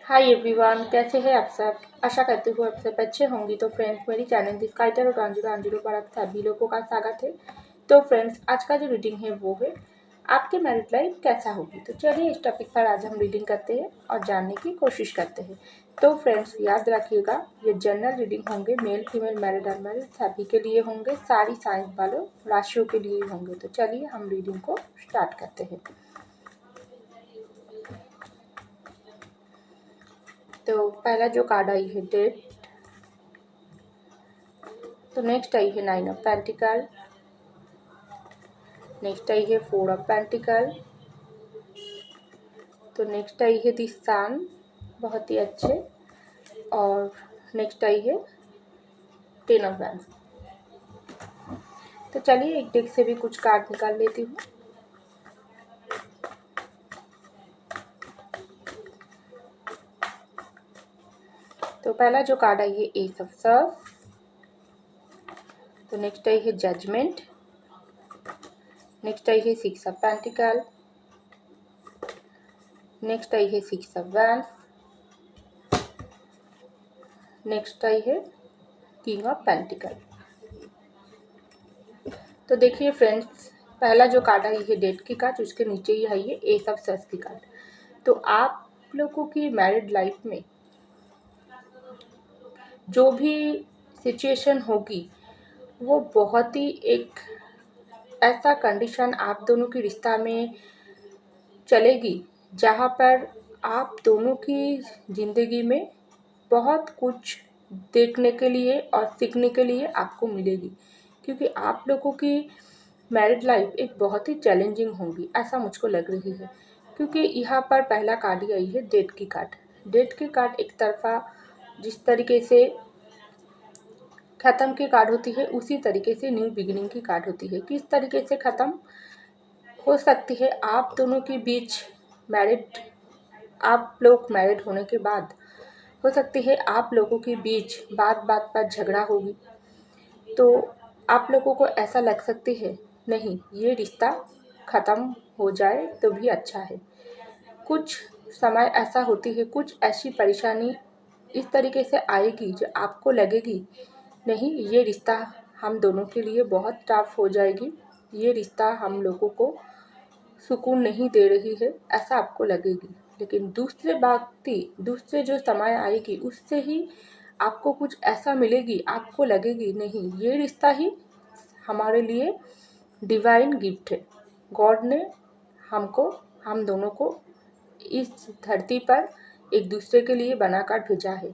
Hi everyone, कैसे हैं आप सब। आशा करती हूँ आप सब अच्छे होंगे। तो फ्रेंड्स, मेरी चैनल दिस काइटर और गांजू पर आप सभी लोगों का स्वागत है। तो फ्रेंड्स, आज का जो रीडिंग है वो है आपकी मैरिड लाइफ कैसा होगी। तो चलिए इस टॉपिक पर आज हम रीडिंग करते हैं और जानने की कोशिश करते हैं। तो फ्रेंड्स, याद रखिएगा ये जनरल रीडिंग होंगे, मेल फीमेल मैरिड अनमैरिड सभी के लिए होंगे, सारी साइंस वालों राशियों के लिए होंगे। तो चलिए हम रीडिंग को स्टार्ट करते हैं। तो पहला जो कार्ड आई है डेट, तो नेक्स्ट आई है 9 ऑफ पेंटिकल, नेक्स्ट आई है 4 ऑफ पेंटिकल, तो नेक्स्ट आई है दी सन, बहुत ही अच्छे, और नेक्स्ट आई है 10 ऑफ वैंड्स। तो चलिए एक डेक से भी कुछ कार्ड निकाल लेती हूँ। तो पहला जो कार्ड आई है एस ऑफ सर्फ, तो नेक्स्ट आई है जजमेंट, नेक्स्ट आई है 6 ऑफ पेंटिकल, नेक्स्ट आई है 6 ऑफ वैंड्स, नेक्स्ट आई है किंग ऑफ पेंटिकल। तो देखिए फ्रेंड्स, पहला जो कार्ड आई है डेट की कार्ड, उसके नीचे ही आई है एस ऑफ सर्फ की कार्ड। तो आप लोगों की मैरिड लाइफ में जो भी सिचुएशन होगी वो बहुत ही एक ऐसा कंडीशन आप दोनों की रिश्ता में चलेगी जहाँ पर आप दोनों की ज़िंदगी में बहुत कुछ देखने के लिए और सीखने के लिए आपको मिलेगी, क्योंकि आप लोगों की मैरिड लाइफ एक बहुत ही चैलेंजिंग होगी, ऐसा मुझको लग रही है। क्योंकि यहाँ पर पहला कार्ड ही आई है डेट की कार्ड। डेट की कार्ड एक तरफा जिस तरीके से ख़त्म की कार्ड होती है, उसी तरीके से न्यू बिगिनिंग की कार्ड होती है। किस तरीके से ख़त्म हो सकती है आप दोनों के बीच मैरिड, आप लोग मैरिड होने के बाद हो सकती है आप लोगों के बीच बात बात पर झगड़ा होगी। तो आप लोगों को ऐसा लग सकती है नहीं, ये रिश्ता ख़त्म हो जाए तो भी अच्छा है। कुछ समय ऐसा होती है, कुछ ऐसी परेशानी इस तरीके से आएगी जो आपको लगेगी नहीं, ये रिश्ता हम दोनों के लिए बहुत टफ हो जाएगी, ये रिश्ता हम लोगों को सुकून नहीं दे रही है, ऐसा आपको लगेगी। लेकिन दूसरे जो समय आएगी उससे ही आपको कुछ ऐसा मिलेगी, आपको लगेगी नहीं, ये रिश्ता ही हमारे लिए डिवाइन गिफ्ट है। गॉड ने हमको, हम दोनों को इस धरती पर एक दूसरे के लिए बनाकर भेजा है।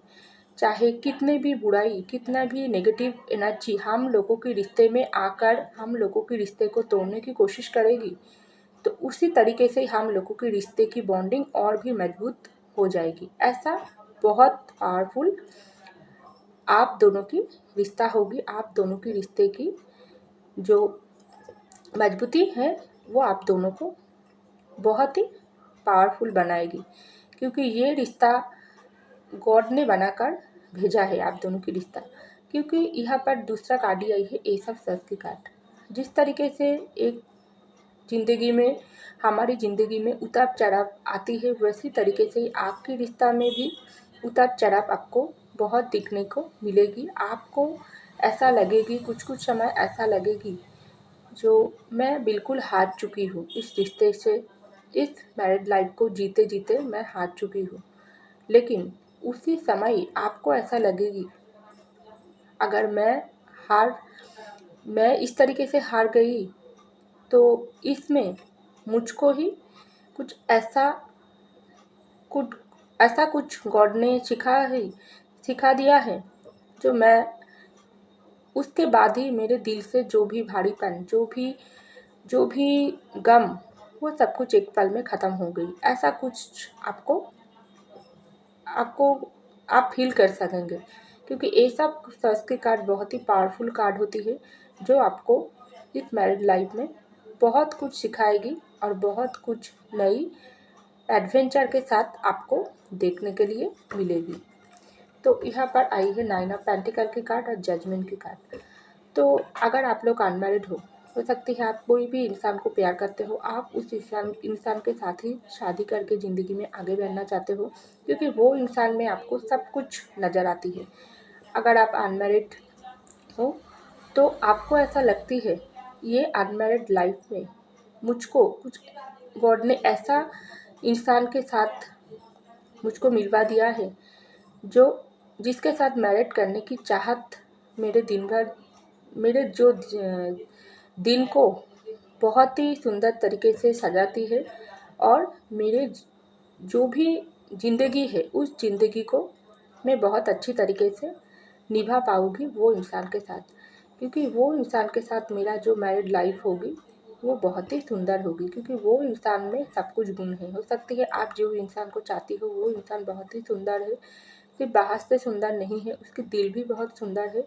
चाहे कितने भी बुराई, कितना भी नेगेटिव एनर्जी हम लोगों के रिश्ते में आकर हम लोगों के रिश्ते को तोड़ने की कोशिश करेगी, तो उसी तरीके से हम लोगों के रिश्ते की बॉन्डिंग और भी मजबूत हो जाएगी। ऐसा बहुत पावरफुल आप दोनों की रिश्ता होगी, आप दोनों की रिश्ते की जो मजबूती है वो आप दोनों को बहुत ही पावरफुल बनाएगी, क्योंकि ये रिश्ता गॉड ने बनाकर भेजा है आप दोनों की रिश्ता। क्योंकि यहाँ पर दूसरा कार्ड आई है एस ऑफ सॉर्ड्स की कार्ड। जिस तरीके से एक ज़िंदगी में, हमारी ज़िंदगी में उतार चढ़ाव आती है, वैसी तरीके से आपके रिश्ता में भी उतार चढ़ाव आपको बहुत दिखने को मिलेगी। आपको ऐसा लगेगी, कुछ कुछ समय ऐसा लगेगी जो मैं बिल्कुल हार चुकी हूँ इस रिश्ते से, इस मैरिड लाइफ को जीते जीते मैं हार चुकी हूँ। लेकिन उसी समय आपको ऐसा लगेगी अगर मैं इस तरीके से हार गई तो इसमें मुझको ही कुछ ऐसा कुछ कुछ गॉड ने सिखा दिया है, जो मैं उसके बाद ही मेरे दिल से जो भी भारीपन, जो भी गम, वो सब कुछ एक पल में ख़त्म हो गई। ऐसा कुछ आपको आपको आप फील कर सकेंगे, क्योंकि ये सब सॉर्ड्स की कार्ड बहुत ही पावरफुल कार्ड होती है, जो आपको इस मैरिड लाइफ में बहुत कुछ सिखाएगी और बहुत कुछ नई एडवेंचर के साथ आपको देखने के लिए मिलेगी। तो यहाँ पर आई है 9 ऑफ पेंटिकल की कार्ड और जजमेंट की कार्ड। तो अगर आप लोग अनमैरिड हो हो सकती है आप कोई भी इंसान को प्यार करते हो, आप उस इंसान के साथ ही शादी करके ज़िंदगी में आगे बढ़ना चाहते हो, क्योंकि वो इंसान में आपको सब कुछ नज़र आती है। अगर आप अनमैरिड हो तो आपको ऐसा लगती है ये अनमैरिड लाइफ में मुझको कुछ गॉड ने ऐसा इंसान के साथ मुझको मिलवा दिया है जो जिसके साथ मैरिड करने की चाहत मेरे दिन भर मेरे दिन को बहुत ही सुंदर तरीके से सजाती है, और मेरे जो भी ज़िंदगी है उस ज़िंदगी को मैं बहुत अच्छी तरीके से निभा पाऊँगी वो इंसान के साथ, क्योंकि वो इंसान के साथ मेरा जो मैरिड लाइफ होगी वो बहुत ही सुंदर होगी, क्योंकि वो इंसान में सब कुछ गुण है। हो सकती है आप जो इंसान को चाहती हो वो इंसान बहुत ही सुंदर है, सिर्फ बाहर से सुंदर नहीं है, उसके दिल भी बहुत सुंदर है,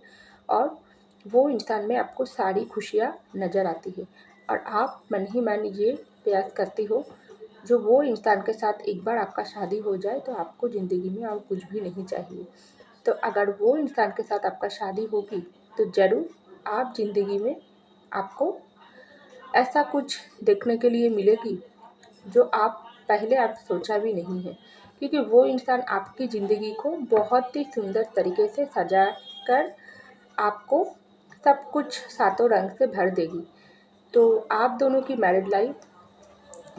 और वो इंसान में आपको सारी खुशियाँ नज़र आती है, और आप मन ही मन ये प्रयास करती हो जो वो इंसान के साथ एक बार आपका शादी हो जाए तो आपको ज़िंदगी में और कुछ भी नहीं चाहिए। तो अगर वो इंसान के साथ आपका शादी होगी तो ज़रूर आप ज़िंदगी में आपको ऐसा कुछ देखने के लिए मिलेगी जो आप पहले आप सोचा भी नहीं है, क्योंकि वो इंसान आपकी ज़िंदगी को बहुत ही सुंदर तरीके से सजा कर आपको सब कुछ सातों रंग से भर देगी। तो आप दोनों की मैरिड लाइफ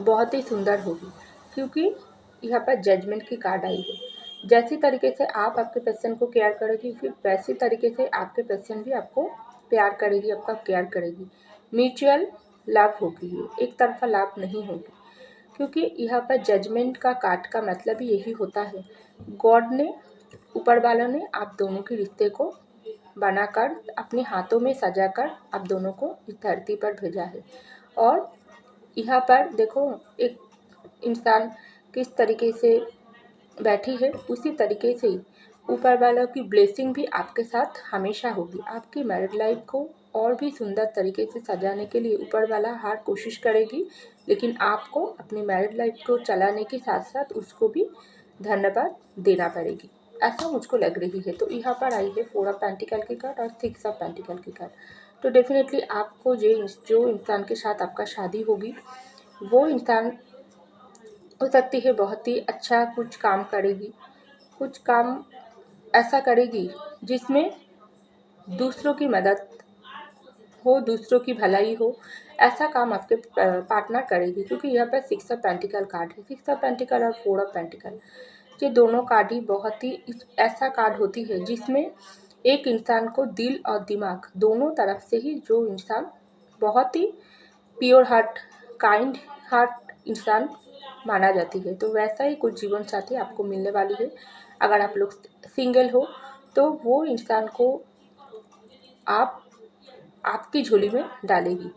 बहुत ही सुंदर होगी, क्योंकि यहाँ पर जजमेंट की कार्ड आई है। जैसी तरीके से आप आपके पर्सन को केयर करेगी, फिर वैसी तरीके से आपके पर्सन भी आपको प्यार करेगी, आपका केयर करेगी। म्यूचुअल लव होगी, ये एक तरफा लव नहीं होगी, क्योंकि यहाँ पर जजमेंट का कार्ड का मतलब ही यही होता है। गॉड ने, ऊपर वालों ने आप दोनों के रिश्ते को बनाकर अपने हाथों में सजाकर आप दोनों को इस धरती पर भेजा है, और यहाँ पर देखो एक इंसान किस तरीके से बैठी है, उसी तरीके से ही ऊपर वालों की ब्लेसिंग भी आपके साथ हमेशा होगी। आपकी मैरिड लाइफ को और भी सुंदर तरीके से सजाने के लिए ऊपर वाला हर कोशिश करेगी, लेकिन आपको अपनी मैरिड लाइफ को चलाने के साथ साथ उसको भी धन्यवाद देना पड़ेगी, ऐसा मुझको लग रही है। तो यहाँ पर आई है 4 ऑफ पेंटिकल की कार्ड और 6 ऑफ पेंटिकल की कार्ड। तो डेफिनेटली आपको जो इंसान के साथ आपका शादी होगी वो इंसान हो सकती है बहुत ही अच्छा कुछ काम करेगी, कुछ काम ऐसा करेगी जिसमें दूसरों की मदद हो, दूसरों की भलाई हो, ऐसा काम आपके पार्टनर करेगी, क्योंकि यहाँ पर 6 ऑफ पेंटिकल कार्ड है। 6 ऑफ पेंटिकल और 4 ऑफ पेंटिकल, ये दोनों कार्ड ही बहुत ही ऐसा कार्ड होती है जिसमें एक इंसान को दिल और दिमाग दोनों तरफ से ही जो इंसान बहुत ही प्योर हार्ट, काइंड हार्ट इंसान माना जाती है, तो वैसा ही कुछ जीवन साथी आपको मिलने वाली है। अगर आप लोग सिंगल हो तो वो इंसान को आप आपकी झोली में डालेगी,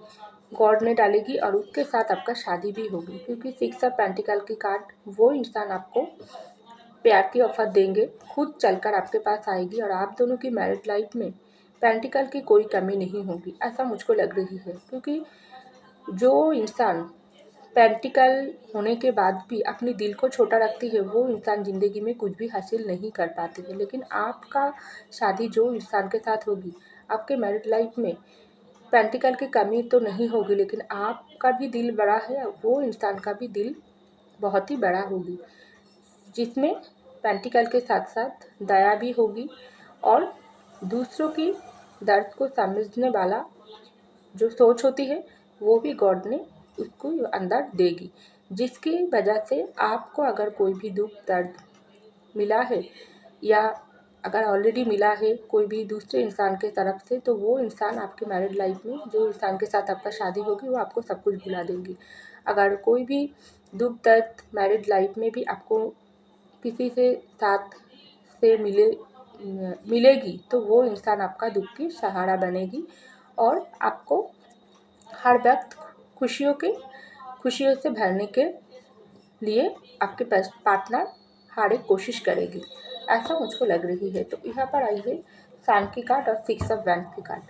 गॉड ने डालेगी, और उसके साथ आपका शादी भी होगी, क्योंकि 6 ऑफ पेंटिकल की कार्ड वो इंसान आपको प्यार की ऑफर देंगे, खुद चलकर आपके पास आएगी, और आप दोनों की मैरिड लाइफ में पेंटिकल की कोई कमी नहीं होगी, ऐसा मुझको लग रही है। क्योंकि जो इंसान पेंटिकल होने के बाद भी अपने दिल को छोटा रखती है वो इंसान ज़िंदगी में कुछ भी हासिल नहीं कर पाती है, लेकिन आपका शादी जो इंसान के साथ होगी, आपके मैरिड लाइफ में पेंटिकल की कमी तो नहीं होगी, लेकिन आपका भी दिल बड़ा है, वो इंसान का भी दिल बहुत ही बड़ा होगी, जिसमें पेंटिकल के साथ साथ दया भी होगी, और दूसरों की दर्द को समझने वाला जो सोच होती है वो भी गॉड ने उसको अंदर देगी, जिसकी वजह से आपको अगर कोई भी दुख दर्द मिला है, या अगर ऑलरेडी मिला है कोई भी दूसरे इंसान के तरफ से, तो वो इंसान आपके मैरिड लाइफ में जो इंसान के साथ आपका शादी होगी वो आपको सब कुछ भुला देंगी। अगर कोई भी दुख दर्द मैरिड लाइफ में भी आपको किसी से साथ से मिलेगी तो वो इंसान आपका दुख की सहारा बनेगी, और आपको हर वक्त खुशियों से भरने के लिए आपके पार्टनर हर एक कोशिश करेगी, ऐसा मुझको लग रही है। तो यहाँ पर आई है सन की कार्ड और 6 ऑफ वैंड की कार्ड।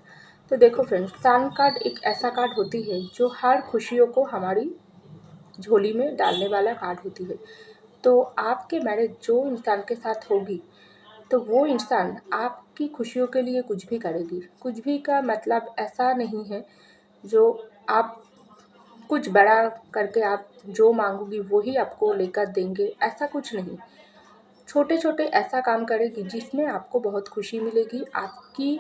तो देखो फ्रेंड्स, सन कार्ड एक ऐसा कार्ड होती है जो हर खुशियों को हमारी झोली में डालने वाला कार्ड होती है। तो आपके मैरिज जो इंसान के साथ होगी तो वो इंसान आपकी खुशियों के लिए कुछ भी करेगी। कुछ भी का मतलब ऐसा नहीं है, जो आप कुछ बड़ा करके आप जो मांगोगी वो ही आपको लेकर देंगे, ऐसा कुछ नहीं। छोटे छोटे ऐसा काम करेगी जिसमें आपको बहुत खुशी मिलेगी, आपकी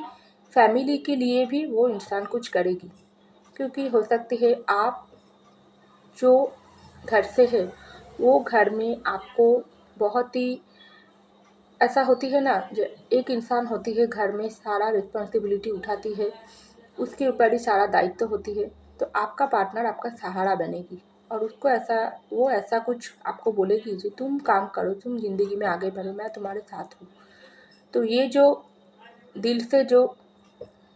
फैमिली के लिए भी वो इंसान कुछ करेगी। क्योंकि हो सकती है आप जो घर से है वो घर में आपको बहुत ही ऐसा होती है ना, जो एक इंसान होती है घर में सारा रिस्पॉन्सिबिलिटी उठाती है, उसके ऊपर ही सारा दायित्व होती है, तो आपका पार्टनर आपका सहारा बनेगी और उसको ऐसा वो ऐसा कुछ आपको बोलेगी जी तुम काम करो, तुम ज़िंदगी में आगे बढ़ो, मैं तुम्हारे साथ हूँ। तो ये जो दिल से जो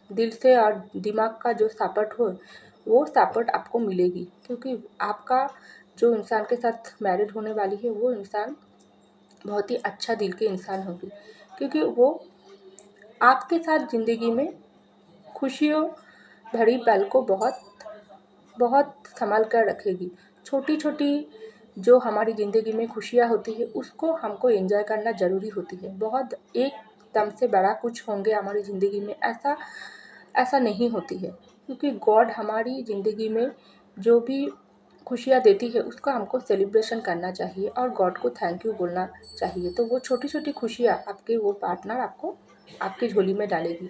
दिल से और दिमाग का जो सपोर्ट हो वो सपोर्ट आपको मिलेगी। क्योंकि आपका जो इंसान के साथ मैरिड होने वाली है वो इंसान बहुत ही अच्छा दिल के इंसान होगी। क्योंकि वो आपके साथ ज़िंदगी में खुशियों भरी पल को बहुत बहुत संभाल कर रखेगी। छोटी छोटी जो हमारी ज़िंदगी में खुशियाँ होती है उसको हमको एंजॉय करना ज़रूरी होती है। बहुत एकदम से बड़ा कुछ होंगे हमारी ज़िंदगी में, ऐसा ऐसा नहीं होती है। क्योंकि गॉड हमारी ज़िंदगी में जो भी खुशियाँ देती है उसका हमको सेलिब्रेशन करना चाहिए और गॉड को थैंक यू बोलना चाहिए। तो वो छोटी छोटी खुशियाँ आपके वो पार्टनर आपको आपकी झोली में डालेगी।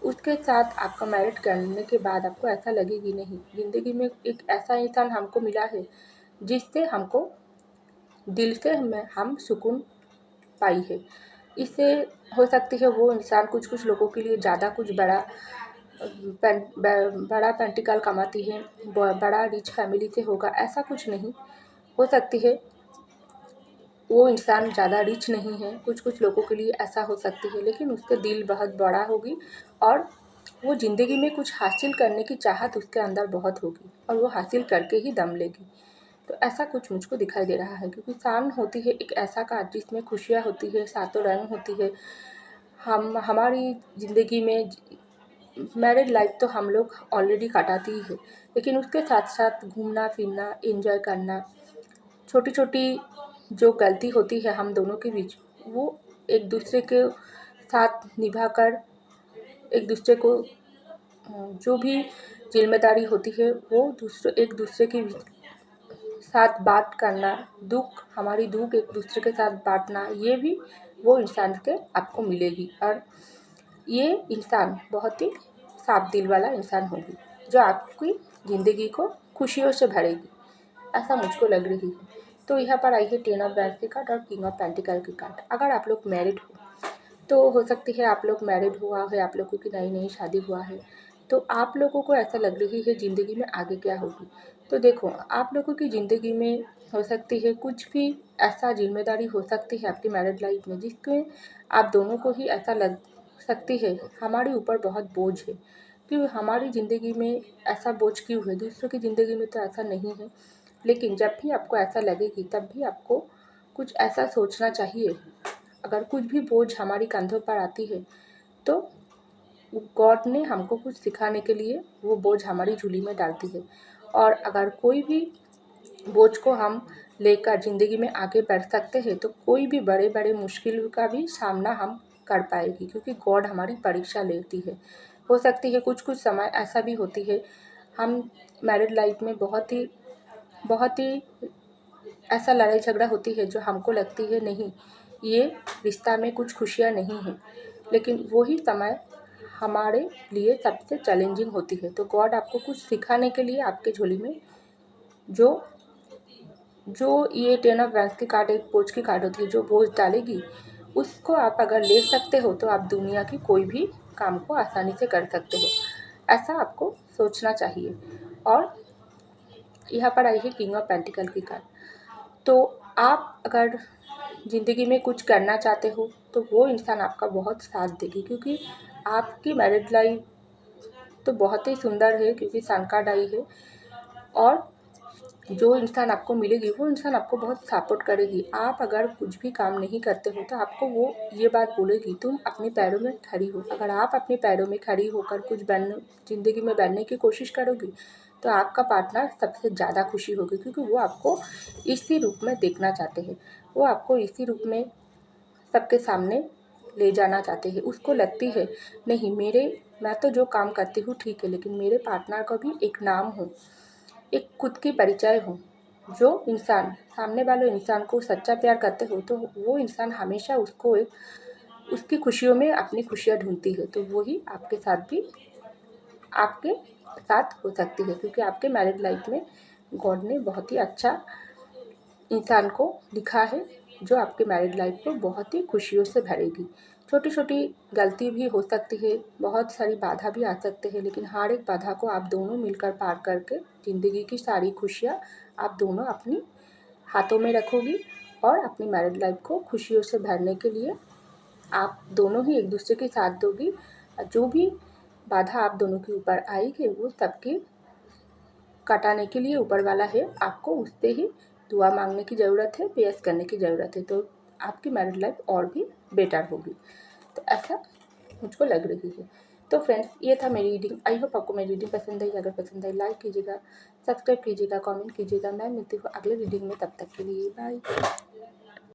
उसके साथ आपका मैरिड करने के बाद आपको ऐसा लगेगी नहीं, ज़िंदगी में एक ऐसा इंसान हमको मिला है जिससे हमको दिल से हम सुकून पाई है। इससे हो सकती है वो इंसान कुछ कुछ लोगों के लिए ज़्यादा कुछ बड़ा बड़ा पेंटिकल कमाती है, बड़ा रिच फैमिली से होगा, ऐसा कुछ नहीं। हो सकती है वो इंसान ज़्यादा रिच नहीं है, कुछ कुछ लोगों के लिए ऐसा हो सकती है, लेकिन उसके दिल बहुत बड़ा होगी और वो ज़िंदगी में कुछ हासिल करने की चाहत उसके अंदर बहुत होगी और वो हासिल करके ही दम लेगी। तो ऐसा कुछ मुझको दिखाई दे रहा है। क्योंकि शान होती है एक ऐसा कार्य जिसमें खुशियाँ होती है, सातों रंग होती है। हम हमारी ज़िंदगी में मैरिड लाइफ तो हम लोग ऑलरेडी काटाती ही है, लेकिन उसके साथ साथ घूमना फिरना एंजॉय करना, छोटी छोटी जो गलती होती है हम दोनों के बीच वो एक दूसरे के साथ निभा कर एक दूसरे को जो भी जिम्मेदारी होती है वो एक दूसरे के साथ बात करना, दुख हमारी दुख एक दूसरे के साथ बांटना, ये भी वो इंसान के आपको मिलेगी। और ये इंसान बहुत ही साफ दिल वाला इंसान होगी जो आपकी ज़िंदगी को खुशियों से भरेगी, ऐसा मुझको लग रही है। तो यहाँ पर आई है 10 ऑफ वैंड्स की कार्ड और किंग ऑफ पेंटिकल की कार्ड। अगर आप लोग मैरिड हो तो हो सकती है आप लोग मैरिड हुआ है, आप लोगों की नई नई शादी हुआ है, तो आप लोगों को ऐसा लग रही है ज़िंदगी में आगे क्या होगी। तो देखो आप लोगों की ज़िंदगी में हो सकती है कुछ भी ऐसा जिम्मेदारी हो सकती है आपकी मैरिड लाइफ में जिसके आप दोनों को ही ऐसा लग सकती है हमारे ऊपर बहुत बोझ है। क्यों हमारी ज़िंदगी में ऐसा बोझ क्यों है, दूसरों की ज़िंदगी में तो ऐसा नहीं है। लेकिन जब भी आपको ऐसा लगेगी तब भी आपको कुछ ऐसा सोचना चाहिए, अगर कुछ भी बोझ हमारी कंधों पर आती है तो गॉड ने हमको कुछ सिखाने के लिए वो बोझ हमारी झोली में डालती है। और अगर कोई भी बोझ को हम लेकर ज़िंदगी में आगे बढ़ सकते हैं तो कोई भी बड़े बड़े मुश्किल का भी सामना हम कर पाएगी। क्योंकि गॉड हमारी परीक्षा लेती है। हो सकती है कुछ कुछ समय ऐसा भी होती है हम मैरिड लाइफ में बहुत ही ऐसा लड़ाई झगड़ा होती है जो हमको लगती है नहीं, ये रिश्ता में कुछ खुशियाँ नहीं हैं, लेकिन वही समय हमारे लिए सबसे चैलेंजिंग होती है। तो गॉड आपको कुछ सिखाने के लिए आपके झोली में जो जो ये 10 ऑफ वैंड्स की कार्ड एक बोझ की कार्ड होती है, जो बोझ डालेगी उसको आप अगर ले सकते हो तो आप दुनिया की कोई भी काम को आसानी से कर सकते हो, ऐसा आपको सोचना चाहिए। और यहाँ पर आई है किंग ऑफ पेंटिकल की कार्ड। तो आप अगर ज़िंदगी में कुछ करना चाहते हो तो वो इंसान आपका बहुत साथ देगी। क्योंकि आपकी मैरिड लाइफ तो बहुत ही सुंदर है, क्योंकि सन का डाई है। और जो इंसान आपको मिलेगी वो इंसान आपको बहुत सपोर्ट करेगी। आप अगर कुछ भी काम नहीं करते हो तो आपको वो ये बात बोलेगी तुम अपने पैरों में खड़ी हो। अगर आप अपने पैरों में खड़ी होकर कुछ ज़िंदगी में बनने की कोशिश करोगी तो आपका पार्टनर सबसे ज़्यादा खुशी होगी। क्योंकि वो आपको इसी रूप में देखना चाहते हैं, वो आपको इसी रूप में सबके सामने ले जाना चाहते हैं। उसको लगती है नहीं, मैं तो जो काम करती हूँ ठीक है, लेकिन मेरे पार्टनर का भी एक नाम हो, एक खुद की परिचय हो। जो इंसान सामने वाले इंसान को सच्चा प्यार करते हो तो वो इंसान हमेशा उसको उसकी खुशियों में अपनी खुशियाँ ढूंढती है, तो वही आपके साथ भी आपके साथ हो सकती है, क्योंकि आपके मैरिड लाइफ में गॉड ने बहुत ही अच्छा इंसान को लिखा है जो आपके मैरिड लाइफ को बहुत ही खुशियों से भरेगी। छोटी छोटी गलती भी हो सकती है, बहुत सारी बाधा भी आ सकते हैं, लेकिन हर एक बाधा को आप दोनों मिलकर पार करके ज़िंदगी की सारी खुशियाँ आप दोनों अपनी हाथों में रखोगी और अपनी मैरिड लाइफ को खुशियों से भरने के लिए आप दोनों ही एक दूसरे के साथ दोगी। जो भी बाधा आप दोनों के ऊपर आई है वो सबकी कटाने के लिए ऊपर वाला है, आपको उससे ही दुआ मांगने की ज़रूरत है, प्रेयर्स करने की ज़रूरत है, तो आपकी मैरिड लाइफ और भी बेटर होगी। तो ऐसा मुझको लग रही है। तो फ्रेंड्स, ये था मेरी रीडिंग। आई होप आपको मेरी रीडिंग पसंद आई। अगर पसंद आई लाइक कीजिएगा, सब्सक्राइब कीजिएगा, कमेंट कीजिएगा। मैं मिलती हूँ अगले रीडिंग में, तब तक के लिए बाय।